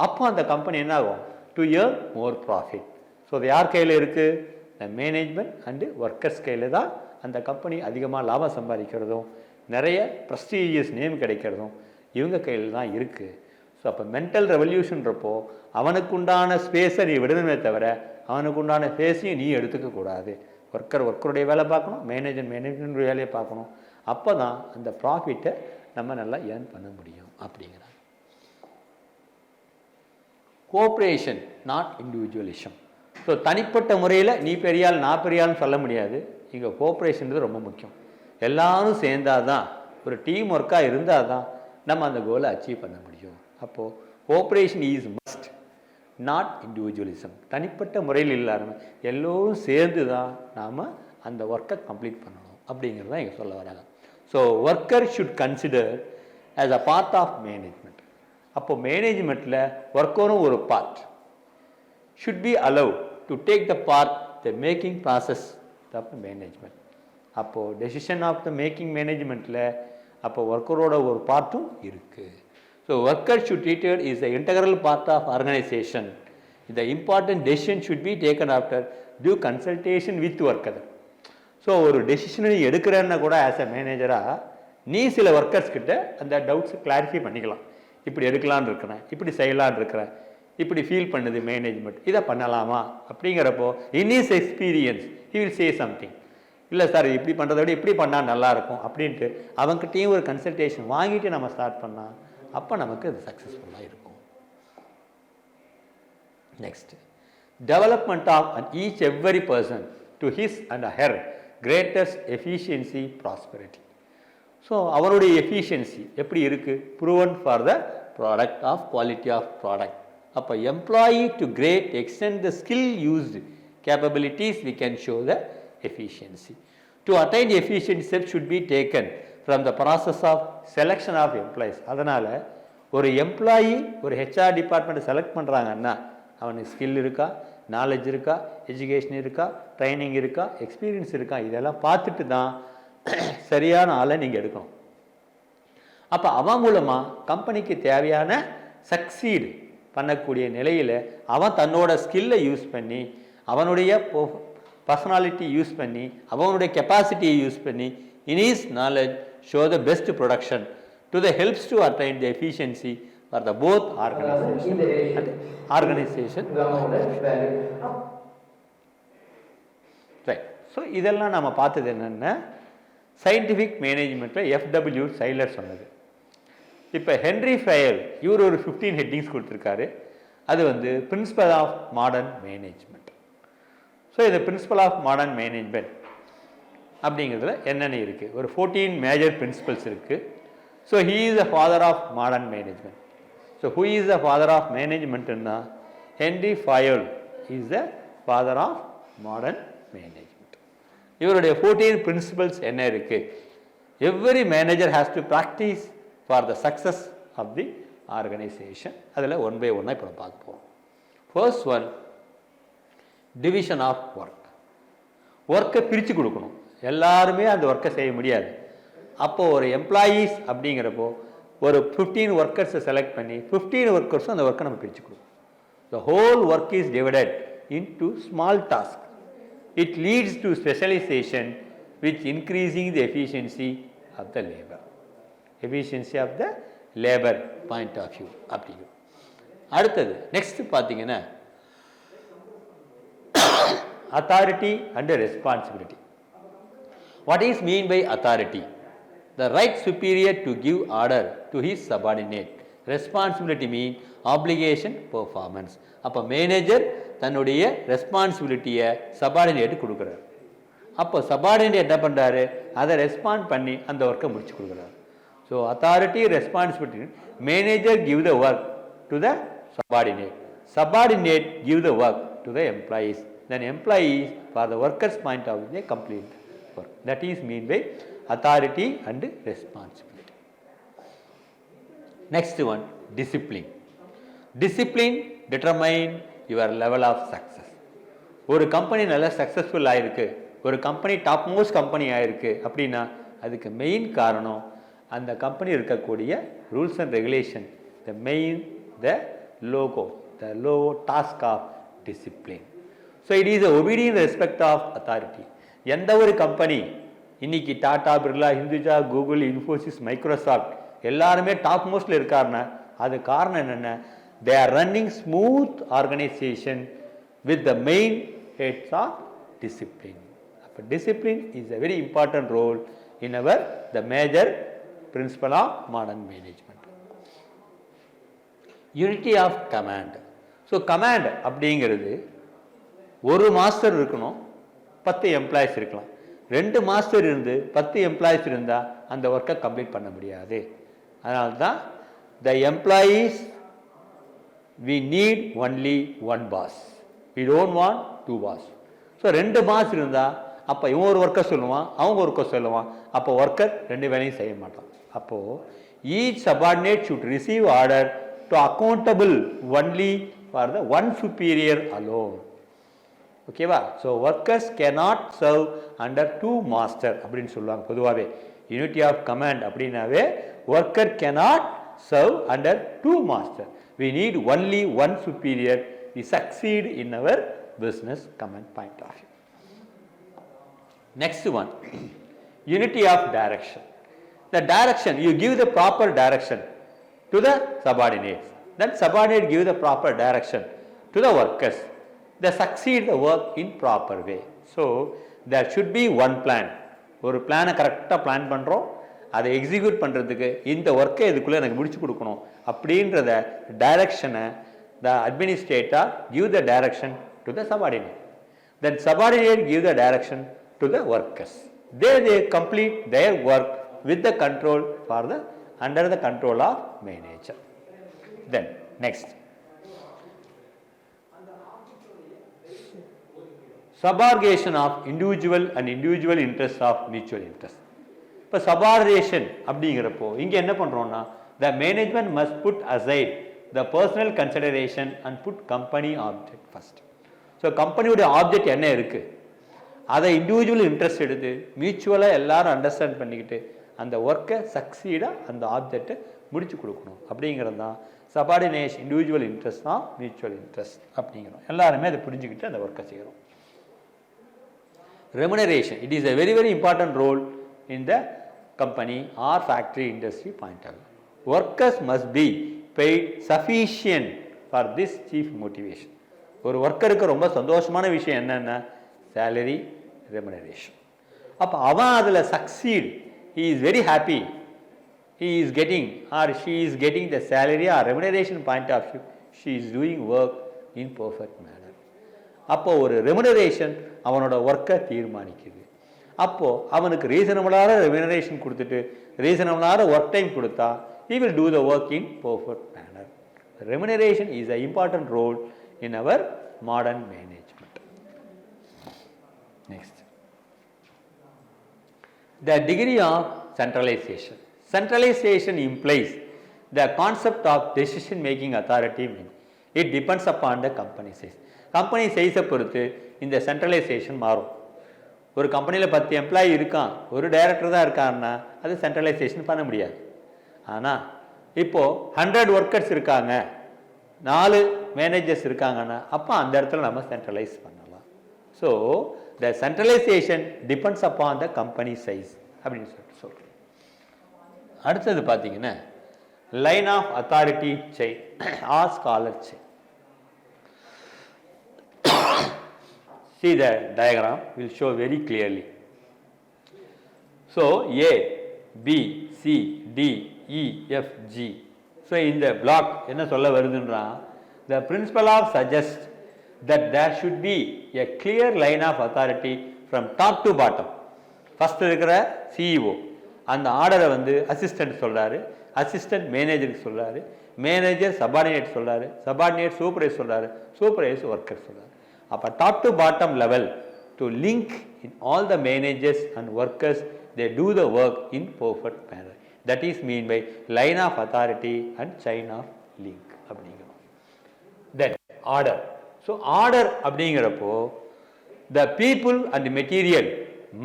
அப்போ அந்த கம்பெனி என்ன ஆகும்? To earn more profit. So அது யார் கையில் இருக்குது? த மேனேஜ்மெண்ட் அண்டு ஒர்க்கர்ஸ் கையில் தான் அந்த கம்பெனி அதிகமாக லாபம் சம்பாதிக்கிறதும் நிறைய ப்ரெஸ்டீஜியஸ் நேம் கிடைக்கிறதும் இவங்க கையில் தான் இருக்குது. ஸோ அப்போ மென்டல் ரெவல்யூஷன்றப்போ அவனுக்குண்டான ஸ்பேஸை நீ விடணுமே தவிர அவனுக்குண்டான ஸ்பேஸையும் நீ எடுத்துக்கக்கூடாது. ஒர்க்கருடைய வேலை பார்க்கணும், மேனேஜ்மெண்ட் வேலையை பார்க்கணும். அப்போ தான் அந்த ப்ராஃபிட்டை நம்ம நல்லா ஏர்ன் பண்ண முடியும் அப்படிங்கிறாங்க. Cooperation not individualism. ஸோ தனிப்பட்ட முறையில் நீ பெரியாள் நான் பெரியாள்னு சொல்ல முடியாது. இங்கே கோஆப்ரேஷன்றது ரொம்ப முக்கியம். எல்லாரும் சேர்ந்தால் தான், ஒரு டீம் ஒர்க்காக இருந்தால் தான் நம்ம அந்த கோலை அச்சீவ் பண்ண முடியும். அப்போது cooperation is must, not individualism. தனிப்பட்ட முறையில் இல்லாமல் எல்லோரும் சேர்ந்து தான் நாம் அந்த ஒர்க்கை கம்ப்ளீட் பண்ணணும் அப்படிங்கிறது தான் இங்கே சொல்ல வராங்க. So worker should consider as a part of management. அப்போ மேனேஜ்மெண்ட்டில் ஒர்க்கரும் ஒரு part. Should be allow to take the part the making process of management. அப்போது டெசிஷன் ஆஃப் த மேக்கிங் மேனேஜ்மெண்ட்டில் அப்போ ஒர்க்கரோட ஒரு பார்ட்டும் இருக்குது. So worker should treat it is an integral part of organization. The important decision should be taken after due consultation with worker. So ஒரு டெசிஷனை நீ எடுக்கிறன்னா கூட ஆஸ் அ மேனேஜராக நீ சில ஒர்க்கர்ஸ் கிட்ட அந்த டவுட்ஸை கிளாரிஃபை பண்ணிக்கலாம். இப்படி எடுக்கலான்னு இருக்கிறேன், இப்படி செய்யலான்னு இருக்கிறேன், இப்படி ஃபீல் பண்ணுது மேனேஜ்மெண்ட், இதை பண்ணலாமா அப்படிங்கிறப்போ in is experience he will say something. இல்லை சார் இப்படி பண்ணுறத விட இப்படி பண்ணால் நல்லாயிருக்கும் அப்படின்ட்டு அவங்ககிட்டையும் ஒரு கன்சல்டேஷன் வாங்கிட்டு நம்ம ஸ்டார்ட் பண்ணால் அப்போ நமக்கு அது சக்ஸஸ்ஃபுல்லாக இருக்கும். Next, development of each every person to his and her greatest efficiency prosperity. So அவருடைய எஃபிஷியன்சி எப்படி இருக்குது? Proven for the product of quality of product. அப்போ employee to great extent the skill used capabilities we can show the efficiency. To attain efficiency steps should be taken from the process of selection of employees. அதனால் ஒரு எம்ப்ளாயி ஒரு ஹெச்ஆர் டிபார்ட்மெண்ட்டை செலக்ட் பண்ணுறாங்கன்னா அவனுக்கு ஸ்கில் இருக்கா, நாலேஜ் இருக்கா, எஜுகேஷன் இருக்கா, ட்ரைனிங் இருக்கா, எக்ஸ்பீரியன்ஸ் இருக்கா, இதெல்லாம் பார்த்துட்டு தான் சரியான ஆளை நீங்கள் எடுக்கணும். அப்போ அவன் மூலமாக கம்பெனிக்கு தேவையான சக்சீடு பண்ணக்கூடிய நிலையில் அவன் தன்னோட ஸ்கில்லை யூஸ் பண்ணி அவனுடைய பர்சனாலிட்டி யூஸ் பண்ணி அவனுடைய கெப்பாசிட்டியை யூஸ் பண்ணி in his knowledge show the best production to the helps to attain the efficiency for the both organisation. Right. So இதெல்லாம் நம்ம பார்த்தது என்னென்னா சயின்டிஃபிக் மேனேஜ்மெண்ட்டில் எஃப்டபிள்யூ சைலர் சொன்னது. இப்போ ஹென்ரி ஃபயல் இவர் ஒரு 15 ஹெட்டிங்ஸ் கொடுத்துருக்காரு. அது principle of modern management. So இந்த பிரின்சிபல் ஆஃப் மாடர்ன் மேனேஜ்மெண்ட் அப்படிங்கிறதுல என்னென்ன இருக்குது? ஒரு 14 மேஜர் பிரின்சிபல்ஸ் இருக்குது. So he is the father of modern management. So who is the father of மேனேஜ்மெண்ட்னா Henri Fayol is the father of modern management. இவருடைய 14 பிரின்சிபல்ஸ் என்ன இருக்குது? Every manager has to practise for the success of the organisation. அதில் ஒன் பை ஒன்னாக இப்போ பார்க்க போகிறோம். First one, division of work. ஒர்க்கை பிரித்து கொடுக்கணும். எல்லாருமே அந்த ஒர்க்கை செய்ய முடியாது. அப்போது ஒரு எம்ப்ளாயீஸ் அப்படிங்கிறப்போ ஒரு 15 ஒர்க்கர்ஸை செலக்ட் பண்ணி 15 ஒர்க்கர்ஸும் அந்த ஒர்க்கை நம்ம பிரித்து கொடுப்போம். The whole work is divided into small tasks. It leads to specialization which increasing the efficiency of the labor. Efficiency of the labor point of view. அப்படிங்கும். அடுத்தது நெக்ஸ்ட் பார்த்தீங்கன்னா authority and responsibility. What is mean by authority? The right superior to give order to his subordinate. Responsibility mean obligation performance. அப்போ மேனேஜர் தன்னுடைய ரெஸ்பான்சிபிலிட்டியை சபார்டினேட் கொடுக்குறாரு. அப்போ சபார்டினேட் என்ன பண்ணுறாரு, அதை ரெஸ்பாண்ட் பண்ணி அந்த ஒர்க்கை முடிச்சு கொடுக்குறாரு. So authority responsibility, manager give the work to the subordinate. Subordinate give the work to the employees. Then employees for the workers point of view they complete work. That is mean by authority and responsibility. Next one, discipline. Discipline determine your level of success. ஒரு கம்பெனி நல்ல சக்ஸஸ்ஃபுல் ஆயிருக்கு, ஒரு கம்பெனி டாப் மோஸ்ட் கம்பெனி ஆயிருக்கு அப்படின்னா அதுக்கு மெயின் காரணம் அந்த கம்பெனி இருக்கக்கூடிய rules and regulation. The main the logo, the low task of discipline. So it is a obedient respect of authority. எந்த ஒரு கம்பெனி இன்னைக்கு டாடா, பிர்லா, ஹிந்துஜா, கூகுள், இன்ஃபோசிஸ், மைக்ரோசாஃப்ட் எல்லாருமே டாப் மோஸ்ட்ல இருக்காருன்னா அது காரணம் என்னென்ன, they are running smooth organization with the main heads of discipline. அப்போ discipline is a very important role in our the major principle of modern management. Unity of command. So command அப்படிங்கிறது ஒரு மாஸ்டர் இருக்கணும், 10 எம்ப்ளாயிஸ் இருக்கலாம். 2 மாஸ்டர் இருந்து 10 எம்ப்ளாயிஸ் இருந்தால் அந்த ஒர்க்கை கம்ப்ளீட் பண்ண முடியாது. அதனால தான் the employees we need only one boss, we don't want 2 boss. So 2 boss இருந்தால் அப்போ இவன் ஒரு ஒர்க்கை சொல்லுவான், அவங்க ஒர்க்கை சொல்லுவான், அப்போ ஒர்க்கர் 2 வேலையும் செய்ய மாட்டான். அப்போது each subordinate should receive order to accountable only for the one superior alone. Okay va? So workers cannot serve under 2 master அப்படினு சொல்லுவாங்க பொதுவாவே. Unity of command அப்படினாவே worker cannot serve under 2 master. We need only one superior. We succeed in our business command point of view. Next one, unity of direction. The direction, you give the proper direction to the subordinates. Then subordinate give the proper direction to the workers. They succeed the work in proper way. So there should be one plan. ஒரு பிளானை கரெக்டாக பிளான் பண்ணுறோம், அதை எக்ஸிக்யூட் பண்ணுறதுக்கு இந்த ஒர்க்கை இதுக்குள்ளே எனக்கு முடிச்சு கொடுக்கணும் அப்படின்றத டைரக்ஷனை the administrator give the direction to the subordinate. Then subordinate give the direction to the workers. They complete their work with the control for the under the control of manager. Then next, subrogation of individual and individual interests of mutual interest. இப்போ subrogation அப்படிங்கிறப்போ இங்கே என்ன பண்ணுறோம்னா the management must put aside the personal consideration and put company object first. So கம்பெனியோட ஆப்ஜெக்ட் என்ன இருக்குது அதை இண்டிவிஜுவல் இன்ட்ரெஸ்ட் எடுத்து மியூச்சுவலாக எல்லாரும் அண்டர்ஸ்டாண்ட் பண்ணிக்கிட்டு அந்த ஒர்க்கை சக்சீடாக அந்த ஆப்ஜெக்டை முடிச்சு கொடுக்கணும் அப்படிங்கிறது தான் சபார்டினேஷன், இண்டிவிஜுவல் இன்ட்ரெஸ்ட் தான் மியூச்சுவல் இன்ட்ரெஸ்ட் அப்படிங்கிறோம். எல்லாருமே அதை புரிஞ்சுக்கிட்டு அந்த ஒர்க்கை செய்கிறோம். Remuneration, it is a very very important role in the company or factory industry point of view. Workers must be paid sufficient for this chief motivation. ஒரு ஒர்க்கருக்கு ரொம்ப சந்தோஷமான விஷயம் என்னென்னா சேலரி, ரெமுனரேஷன். அப்போ அவன் அதில் succeed, he is very happy, he is getting or she is getting the salary or remuneration point of view, she is doing work in perfect manner. அப்போ ஒரு ரெமுனரேஷன் அவனோட ஒர்க்கை தீர்மானிக்குது. அப்போது அவனுக்கு ரீசனபிளான ரெமுனரேஷன் கொடுத்துட்டு ரீசனபிளான ஒர்க் டைம் கொடுத்தா he will do the work in perfect manner. Remuneration is an important role in our modern management. Next, the degree of centralization. Centralization implies the concept of decision making authority. It depends upon the company size. Company size பொறுத்து இந்த centralization மாறும். ஒரு கம்பெனியில் 10 எம்ப்ளாயி இருக்கான், ஒரு டைரக்டர் தான் இருக்கான்னா அது சென்ட்ரலைசேஷன் பண்ண முடியாது. ஆனால் இப்போ 100 ஒர்க்கர்ஸ் இருக்காங்க, 4 மேனேஜர்ஸ் இருக்காங்கன்னா அப்போ அந்த இடத்துல நம்ம சென்ட்ரலைஸ் பண்ணலாம். So the centralisation depends upon the company size அப்படின்னு சொல்கிறோம். அடுத்தது பார்த்தீங்கன்னா line of authority chain or scalar chain. See the diagram will show very clearly. So A, B, C, D, E, F, G. So in the block என்ன சொல்ல வருதுன்றா, the principle of suggest that there should be a clear line of authority from top to bottom. First இருக்கிற CEO அந்த ஆர்டரை வந்து அசிஸ்டன்ட் சொல்றாரு, அசிஸ்டன்ட் மேனேஜருக்கு சொல்றாரு, மேனேஜர் சபார்டினேட் சொல்றாரு, சபார்டினேட் சூப்பர்வைசர் சொல்றாரு, சூப்பர்வைசர் ஒர்க்கர் சொல்றாரு. அப்போ top to bottom level to link in all the managers and workers they do the work in perfect manner. That is mean by line of authority and chain of link அப்படிங்கிறோம். Then order. So order அப்படிங்கிறப்போ the people and the material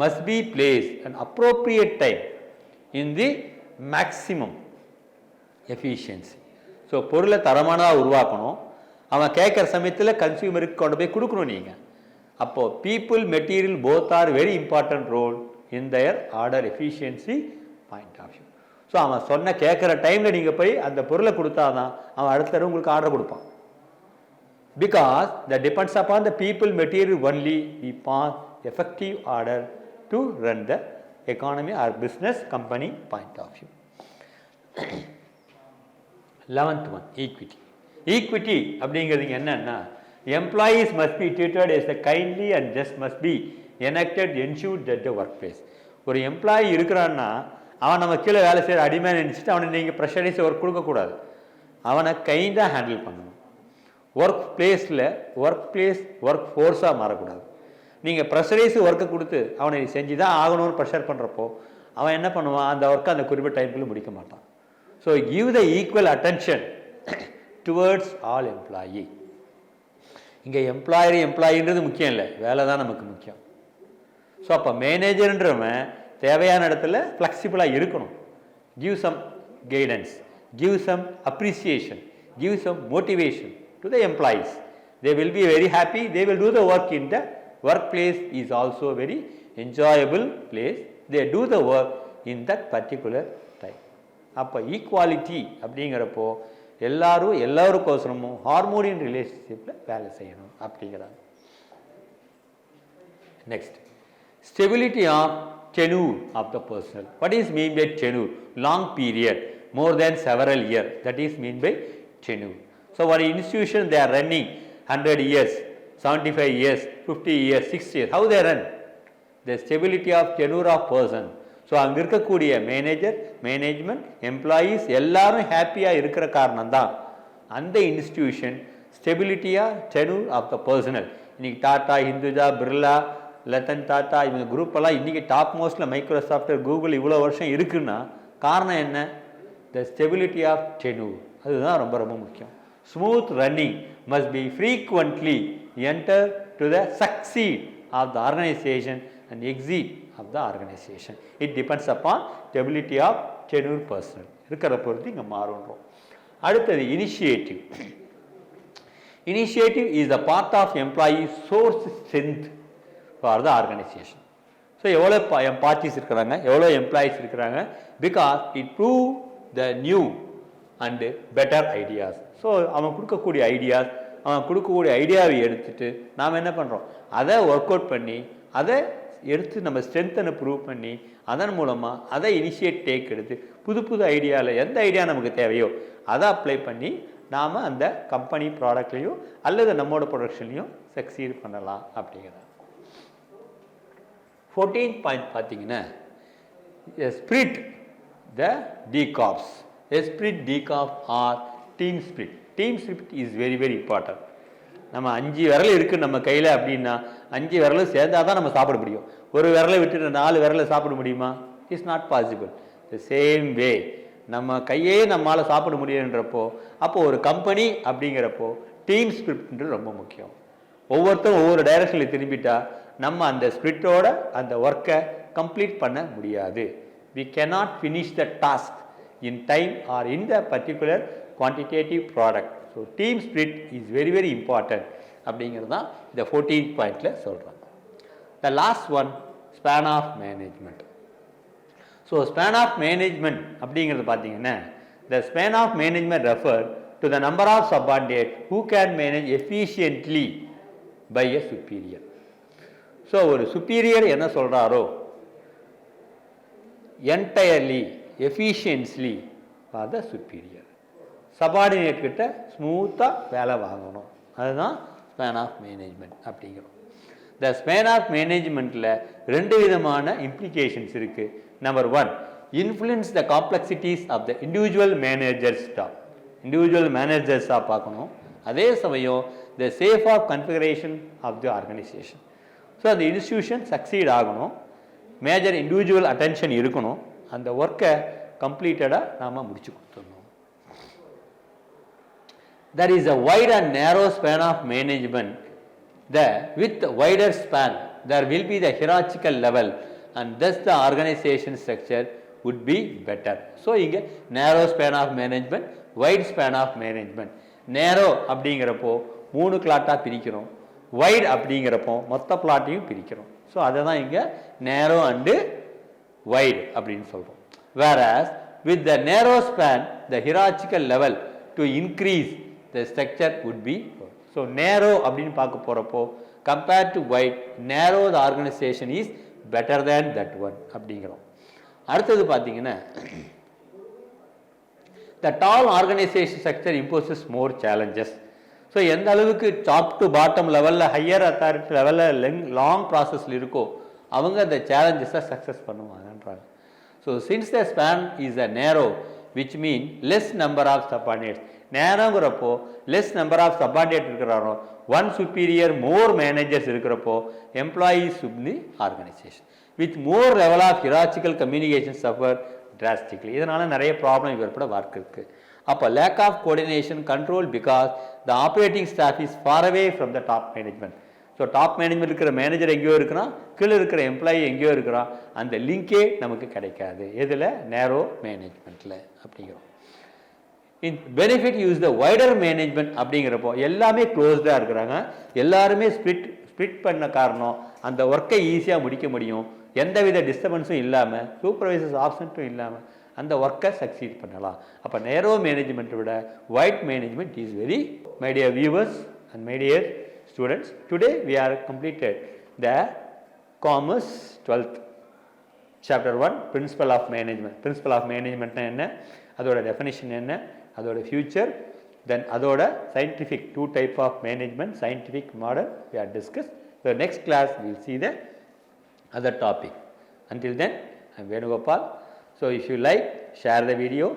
must be placed an appropriate time in the maximum efficiency. So பொருளை தரமானதாக உருவாக்கணும், அவன் கேட்குற சமயத்தில் கன்சியூமருக்கு கொண்டு போய் கொடுக்கணும் நீங்கள். அப்போது people material both are very important role in their order efficiency point of view. So அவன் சொன்ன கேட்குற டைமில் நீங்கள் போய் அந்த பொருளை கொடுத்தா தான் அவன் அடுத்த தடவை உங்களுக்கு ஆர்டர் கொடுப்பான். Because the depends upon the people material only we pass effective order to run the economy or business company point of view. 11th one, equity. Equity அப்படிங்கிறது என்னன்னா, employees must be treated as a kindly and just must be enacted ensured at the workplace. ஒரு எம்ப்ளாயி இருக்கிறான்னா அவன் நம்ம கீழே வேலை செய்கிற அடிமை நினச்சிட்டு அவனை நீங்கள் ப்ரெஷரைஸ் ஒர்க் கொடுக்கக்கூடாது, அவனை கைண்டாக ஹேண்டில் பண்ணணும். ஒர்க் பிளேஸில் ஒர்க் ஃபோர்ஸாக மாறக்கூடாது. நீங்கள் ப்ரெஷரைஸ் ஒர்க்கை கொடுத்து அவனை செஞ்சு தான் ஆகணும்னு ப்ரெஷர் பண்ணுறப்போ அவன் என்ன பண்ணுவான், அந்த ஒர்க்கை அந்த குறிப்பிட்ட டைமுக்குள்ளே முடிக்க மாட்டான். So give the equal attention towards all employee. இங்கே எம்ப்ளாயின்றது முக்கியம் இல்லை, வேலை தான் நமக்கு முக்கியம். ஸோ அப்போ மேனேஜர்ன்றவன் தேவையான இடத்துல ஃப்ளெக்சிபிளாக இருக்கணும். Give some guidance, give some appreciation, give some motivation to the employees. They will be very happy, they will do the work in the work place is also very enjoyable place. They do the work in that particular time. அப்போ ஈக்குவாலிட்டி அப்படிங்கிறப்போ எல்லாருக்கோசரமும் ஹார்மோனியன் ரிலேஷன்ஷிப்பில் வேலை செய்யணும் அப்படிங்கிறாங்க. Next, stability of tenure of the personnel. What is mean by tenure? Long period, more than several years. That is mean by tenure. So one institution they are running 100 years, 75 years, 50 years, 60 years. How they run? The stability of tenure of person. So அங்கே இருக்கக்கூடிய மேனேஜ்மெண்ட், எம்ப்ளாயீஸ் எல்லாரும் ஹாப்பியாக இருக்கிற காரணம் தான் அந்த இன்ஸ்டிடியூஷன் ஸ்டெபிலிட்டியாக டெனூர் ஆஃப் த பர்சனல். இன்றைக்கி டாட்டா, ஹிந்துஜா, பிர்லா, லத்தன் டாட்டா இவங்க குரூப்பெல்லாம் இன்றைக்கி டாப் மோஸ்ட்டில் மைக்ரோசாஃப்ட், கூகுள் இவ்வளோ வருஷம் இருக்குன்னா காரணம் என்ன? The stability of tenure. அதுதான் ரொம்ப ரொம்ப முக்கியம். Smooth running must be frequently enter to the succeed of the organisation and exit of the organization. It depends upon stability of tenure personnel. இருக்கிற பொறுத்து இங்கே மாறுன்றோம். அடுத்தது initiative. Initiative is the part of employee source strength for the organisation. So எவ்வளோ பார்ட்டிஸ் இருக்கிறாங்க, எவ்வளோ எம்ப்ளாயீஸ் இருக்கிறாங்க, because it prove the new and better ideas. So அவன் கொடுக்கக்கூடிய ஐடியாவை எடுத்துட்டு நாம் என்ன பண்ணுறோம், அதை ஒர்க் அவுட் பண்ணி அதை எடுத்து நம்ம ஸ்ட்ரென்த்தனை ப்ரூவ் பண்ணி அதன் மூலமாக அதை டேக் எடுத்து புது ஐடியாவில் எந்த ஐடியா நமக்கு தேவையோ அதை அப்ளை பண்ணி நாம் அந்த கம்பெனி ப்ராடக்ட்லேயும் அல்லது நம்மளோட ப்ரொடக்ஷன்லையும் சக்சீட் பண்ணலாம் அப்படிங்கிறது. 14th பாயிண்ட் பார்த்தீங்கன்னா spirit the de corps. Spirit de corps or team spirit. Team spirit is very very important. நம்ம 5 விரல் இருக்குது நம்ம கையில் அப்படின்னா 5 விரலும் சேர்ந்தால் தான் நம்ம சாப்பிட முடியும். ஒரு விரலை விட்டுட்டு 4 விரலை சாப்பிட முடியுமா? It's not possible. The same way நம்ம கையே நம்மளால் சாப்பிட முடியுன்றப்போ அப்போ ஒரு கம்பெனி அப்படிங்கிறப்போ டீம் ஸ்பிரிட்ன்றது ரொம்ப முக்கியம். ஒவ்வொருத்தரும் ஒவ்வொரு டைரக்ஷனில் திரும்பிட்டா நம்ம அந்த ஸ்பிரிட்டோட அந்த ஒர்க்கை கம்ப்ளீட் பண்ண முடியாது. We cannot finish the task in time or in the particular quantitative product. So team spirit is very very important அப்படிங்கிறது தான் இந்த 14th பாயிண்ட்ல சொல்றாங்க. The last one, span of management. So span of management அப்படிங்கிறது பார்த்தீங்கன்னா the span of management refer to the number of subordinates who can manage efficiently by a superior. So ஒரு superior என்ன சொல்றாரோ entirely efficiently for the superior, subordinate கிட்ட ஸ்மூத்தா வேலை வாங்கணும், அதுதான் span of management அப்படிங்கிறோம். The span of managementல ரெண்டு விதமான implications இருக்கு. Number one, influence the complexities of the individual managers staff. Individual managers பார்க்கணும். அதே சமயம் the safe of configuration of the organization. So the institution succeed ஆகணும், மேஜர் இண்டிவிஜுவல் அட்டென்ஷன் இருக்கணும், அந்த ஒர்க்கை கம்ப்ளீட்டடாக நாம் முடிச்சு கொடுத்துடணும். There is a wide and narrow span of management. With wider span there will be the hierarchical level and thus the organization structure would be better. So இங்கே narrow span of management, wide span of management. narrow அப்படிங்கிறப்போ 3 பிளாட்டாக பிரிக்கிறோம், wide அப்படிங்கிறப்போ மொத்த பிளாட்டையும் பிரிக்கிறோம். ஸோ அதை தான் இங்கே narrow and wide அப்படின்னு சொல்கிறோம். Whereas with the narrow span the hierarchical level to increase the structure would be. So narrow அப்படின்னு பார்க்க போகிறப்போ compared to wide, narrow the organization is better than that one அப்படிங்கிறோம். அடுத்தது பார்த்தீங்கன்னா the tall organization structure imposes more challenges. So எந்த அளவுக்கு டாப் டு பாட்டம் லெவலில் ஹையர் அத்தாரிட்டி லெவலில் லாங் ப்ராசஸில் இருக்கோ அவங்க அந்த சேலஞ்சஸை சக்ஸஸ் பண்ணுவாங்கன்றாங்க. So since the span is a narrow which mean less number of subordinates. நேரங்கிறப்போ லெஸ் நம்பர் ஆஃப் சப்பார்டினேட் இருக்கிறாரோ, ஒன் சுப்பீரியர் மோர் மேனேஜர்ஸ் இருக்கிறப்போ employees in the organisation with more level of hierarchical communication suffer drastically. இதனால் நிறைய ப்ராப்ளம் ஏற்பட வாய்ப்பு இருக்குது. அப்போ lack of coordination control because the operating staff is far away from the top management. So top management இருக்கிற மேனேஜர் எங்கேயோ இருக்கிறான், கீழே இருக்கிற எம்ப்ளாயி எங்கேயோ இருக்கிறான், அந்த லிங்கே நமக்கு கிடைக்காது. எதில்? நேரோ மேனேஜ்மெண்ட்டில் அப்படிங்கிறோம். In benefit use the wider management அப்படிங்கிறப்போ எல்லாமே க்ளோஸ்டாக இருக்கிறாங்க, எல்லாருமே ஸ்பிளிட் பண்ண காரணம் அந்த ஒர்க்கை ஈஸியாக முடிக்க முடியும், எந்தவித டிஸ்டர்பன்ஸும் இல்லாமல், சூப்பர்வைசர்ஸ் ஆப்ஷன்ட்டும் இல்லாமல் அந்த ஒர்க்கை சக்சீட் பண்ணலாம். அப்போ நேரோ மேனேஜ்மெண்ட்டை விட wide management is very. My dear viewers and my dear students, today we are completed the commerce 12th chapter 1 principle of management. Principle of management na enna, adoda definition enna, adoda future, then adoda scientific two type of management, scientific model we are discussed. So next class we will see the other topic. Until then I am Venugopal. So if you like, share the video,